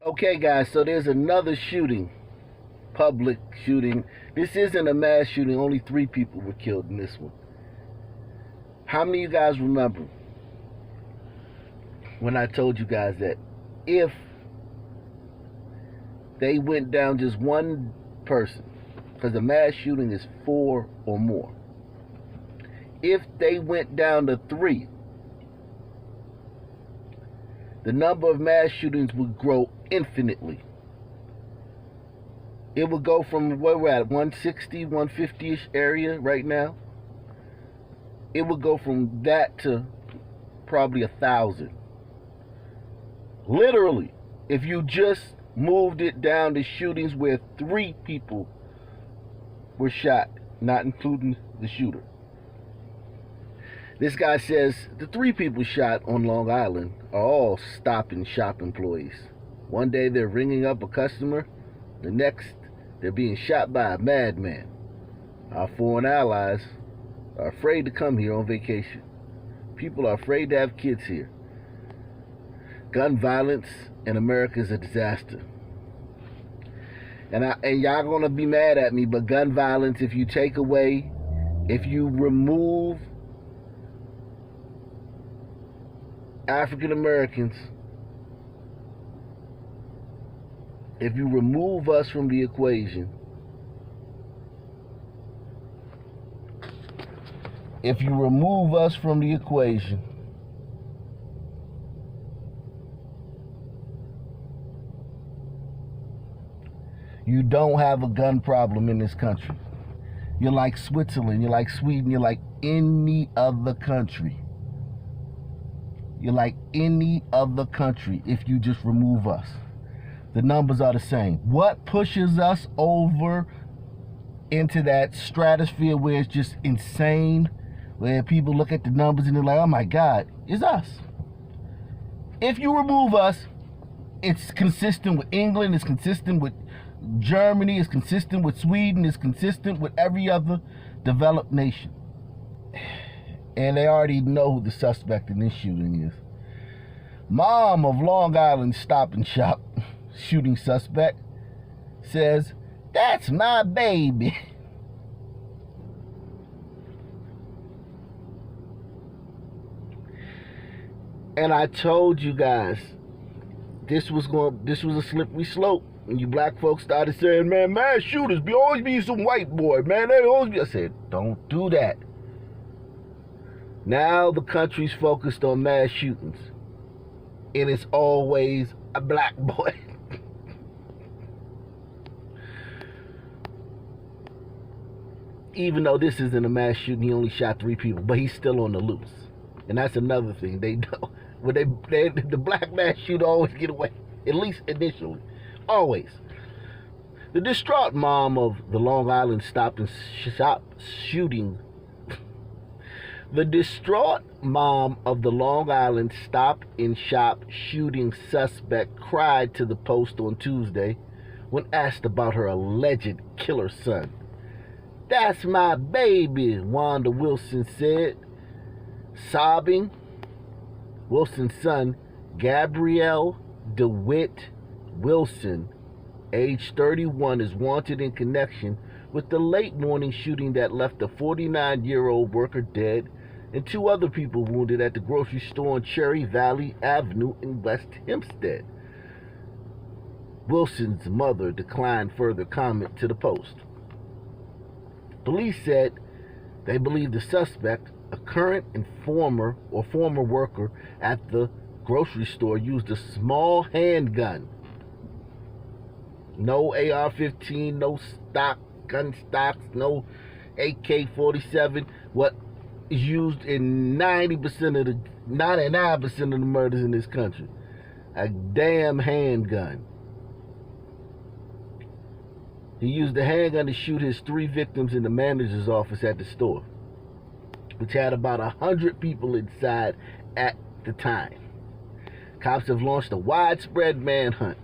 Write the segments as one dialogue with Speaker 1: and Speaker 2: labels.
Speaker 1: Okay, guys, so there's another shooting, public shooting. This isn't a mass shooting. Only 3 people were killed in this one. How many of you guys remember when I told you guys that if they went down just one person, because a mass shooting is 4 or more, if they went down to 3, the number of mass shootings would grow infinitely. It would go from where we're at, 160, 150-ish area right now. It would go from that to probably 1,000. Literally, if you just moved it down to shootings where 3 people were shot, not including the shooter. This guy says the 3 people shot on Long Island are all Stop and Shop employees. One day they're ringing up a customer, the next they're being shot by a madman. Our foreign allies are afraid to come here on vacation. People are afraid to have kids here. Gun violence in America is a disaster. And y'all gonna be mad at me, but gun violence, if you remove African Americans, if you remove us from the equation, you don't have a gun problem in this country. You're like Switzerland, you're like Sweden, you're like any other country. You're like any other country if you just remove us. The numbers are the same. What pushes us over into that stratosphere where it's just insane, where people look at the numbers and they're like, oh my God, is us. If you remove us, it's consistent with England, it's consistent with Germany, it's consistent with Sweden, it's consistent with every other developed nation. And they already know who the suspect in this shooting is. Mom of Long Island Stop and Shop shooting suspect says, that's my baby. And I told you guys, this was a slippery slope. When you black folks started saying, man, mass shooters always be some white boy, man. They always be. I said, don't do that. Now the country's focused on mass shootings, and it's always a black boy. Even though this isn't a mass shooting, he only shot 3 people, but he's still on the loose. And that's another thing they know. When the black mass shooter always get away, at least initially, always. The distraught mom of the Long Island Stop and Shop shooting. The distraught mom of the Long Island Stop and Shop shooting suspect cried to the Post on Tuesday when asked about her alleged killer son. That's my baby, Wanda Wilson said, sobbing. Wilson's son, Gabrielle DeWitt Wilson, age 31, is wanted in connection with the late morning shooting that left a 49-year-old worker dead and 2 other people wounded at the grocery store on Cherry Valley Avenue in West Hempstead. Wilson's mother declined further comment to the Post. Police said they believe the suspect, a current and former worker at the grocery store, used a small handgun. No AR-15, no gun stocks, no AK-47. What is used in 99% of the murders in this country. A damn handgun. He used the handgun to shoot his 3 victims in the manager's office at the store, which had about 100 people inside at the time. Cops have launched a widespread manhunt,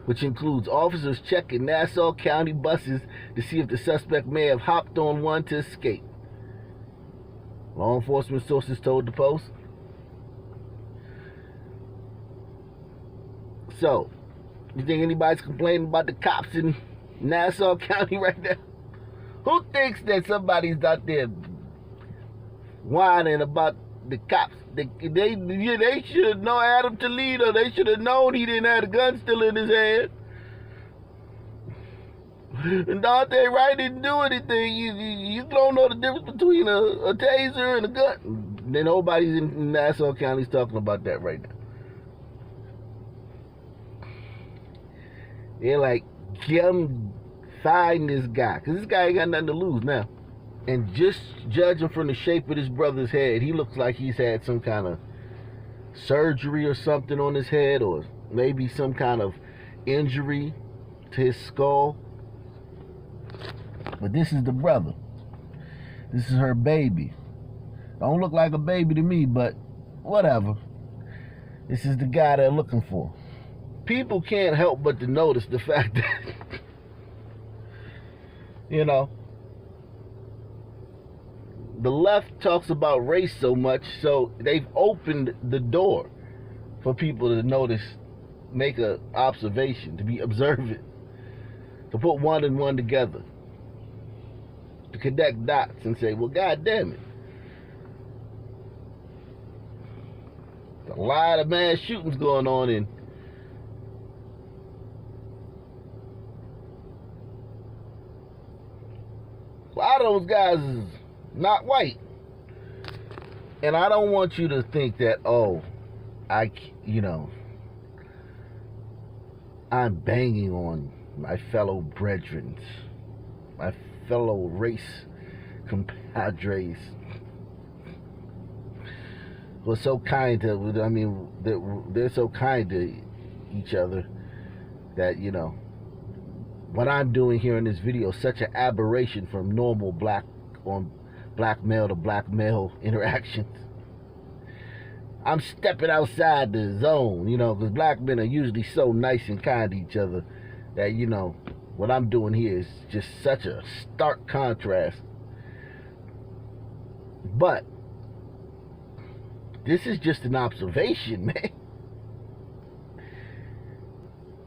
Speaker 1: which includes officers checking Nassau County buses to see if the suspect may have hopped on one to escape. Law enforcement sources told the Post. So, You think anybody's complaining about the cops in Nassau County right now? Who thinks that somebody's out there whining about the cops? They should have known Adam Toledo. They should have known he didn't have a gun still in his hand. And Daunte Wright didn't do anything. You don't know the difference between a taser and a gun. Then nobody's in Nassau County talking about that right now. They're like, come find this guy. Because this guy ain't got nothing to lose now. And just judging from the shape of his brother's head, he looks like he's had some kind of surgery or something on his head, or maybe some kind of injury to his skull. But this is the brother. This is her baby. Don't look like a baby to me, but whatever. This is the guy they're looking for. People can't help but to notice the fact that, you know, the left talks about race so much, so they've opened the door for people to notice, make an observation, to be observant, to put one and one together, to connect dots and say, well, God damn it. There's a lot of mass shootings going on in a lot of those guys is not white. And I don't want you to think that, oh, I'm banging on my fellow brethren, my fellow race compadres. We're so kind to, they're so kind to each other that, what I'm doing here in this video is such an aberration from normal black male to black male interactions. I'm stepping outside the zone, because black men are usually so nice and kind to each other that, what I'm doing here is just such a stark contrast. But this is just an observation, man.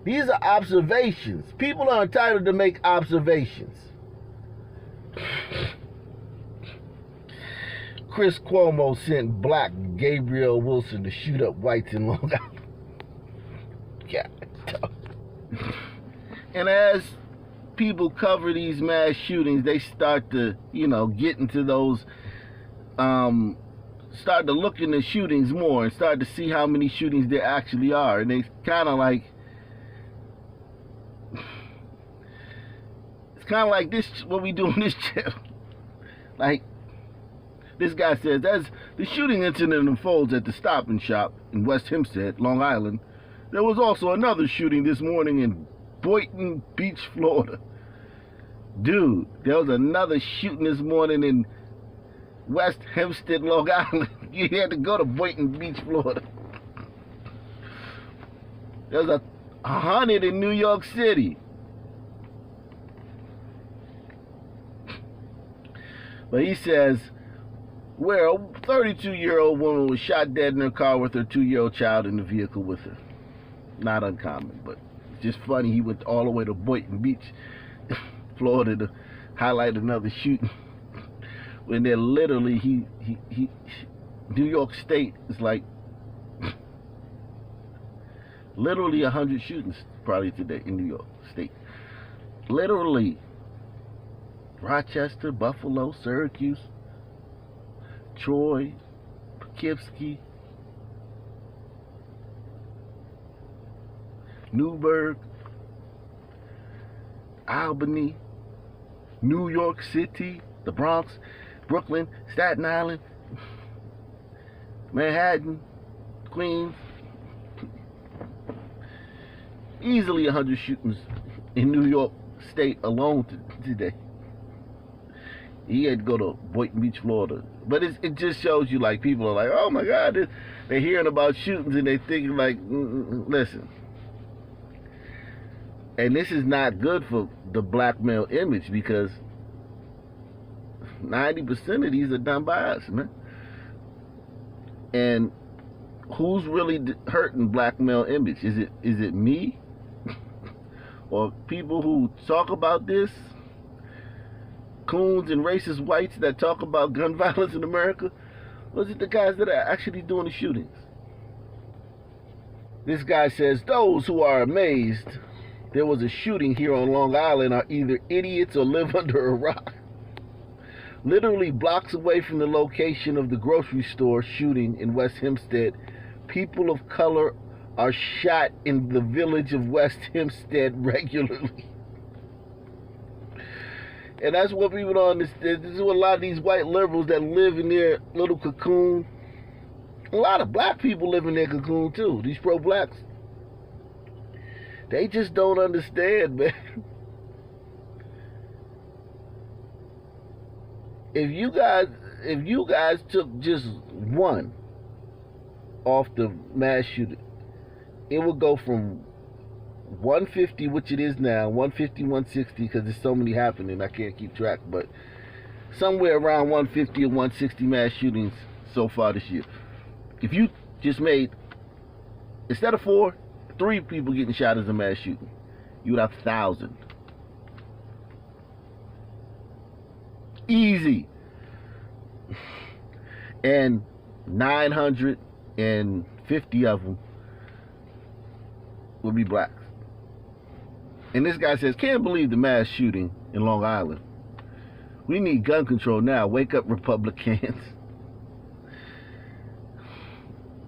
Speaker 1: These are observations. People are entitled to make observations. Chris Cuomo sent black Gabriel Wilson to shoot up whites in Long Island. God. And as people cover these mass shootings, they start to, get into those, start to look into shootings more and start to see how many shootings there actually are. And they kind of like, it's kind of like this, what we do on this channel. Like, this guy says, as the shooting incident unfolds at the Stop and Shop in West Hempstead, Long Island, there was also another shooting this morning in Boynton Beach, Florida. Dude, there was another shooting this morning in West Hempstead, Long Island. You had to go to Boynton Beach, Florida. There's 100 in New York City. But he says, where a 32-year-old woman was shot dead in her car with her 2-year-old child in the vehicle with her. Not uncommon, but it's just funny he went all the way to Boynton Beach, Florida to highlight another shooting. When they're literally, New York State is like, literally 100 shootings probably today in New York State. Literally. Rochester, Buffalo, Syracuse, Troy, Poughkeepsie, Newburgh, Albany, New York City, the Bronx, Brooklyn, Staten Island, Manhattan, Queens. Easily 100 shootings in New York State alone today. He had to go to Boynton Beach, Florida. But it just shows you, like, people are like, oh my God, they're hearing about shootings and they thinking like, listen. And this is not good for the black male image, because 90% of these are done by us, man. And who's really hurting black male image? Is it me? or people who talk about this, coons and racist whites that talk about gun violence in America, was it the guys that are actually doing the shootings? This guy says, those who are amazed there was a shooting here on Long Island are either idiots or live under a rock. Literally blocks away from the location of the grocery store shooting in West Hempstead, people of color are shot in the village of West Hempstead regularly. And that's what people don't understand. This is what a lot of these white liberals that live in their little cocoon. A lot of black people live in their cocoon too. These pro-blacks. They just don't understand, man. If you guys took just one off the mass shooting, it would go from 150, which it is now, 150, 160, because there's so many happening, I can't keep track, but somewhere around 150 or 160 mass shootings so far this year. If you just made, instead of 3 people getting shot as a mass shooting, you would have 1,000. Easy. And 950 of them will be blacks. And this guy says, can't believe the mass shooting in Long Island. We need gun control now. Wake up, Republicans.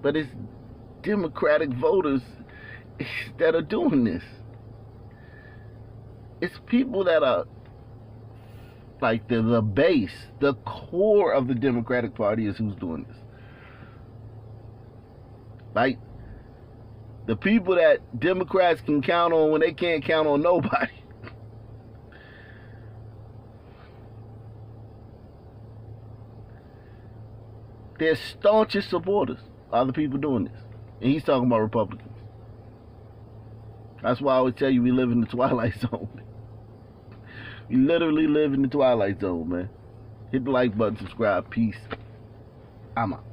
Speaker 1: But it's Democratic voters that are doing this. It's people that are like the base, the core of the Democratic Party is who's doing this. Like the people that Democrats can count on when they can't count on nobody. Their staunchest supporters are the people doing this. And he's talking about Republicans. That's why I always tell you we live in the twilight zone. We literally live in the twilight zone, man. Hit the like button, subscribe, peace. I'm out.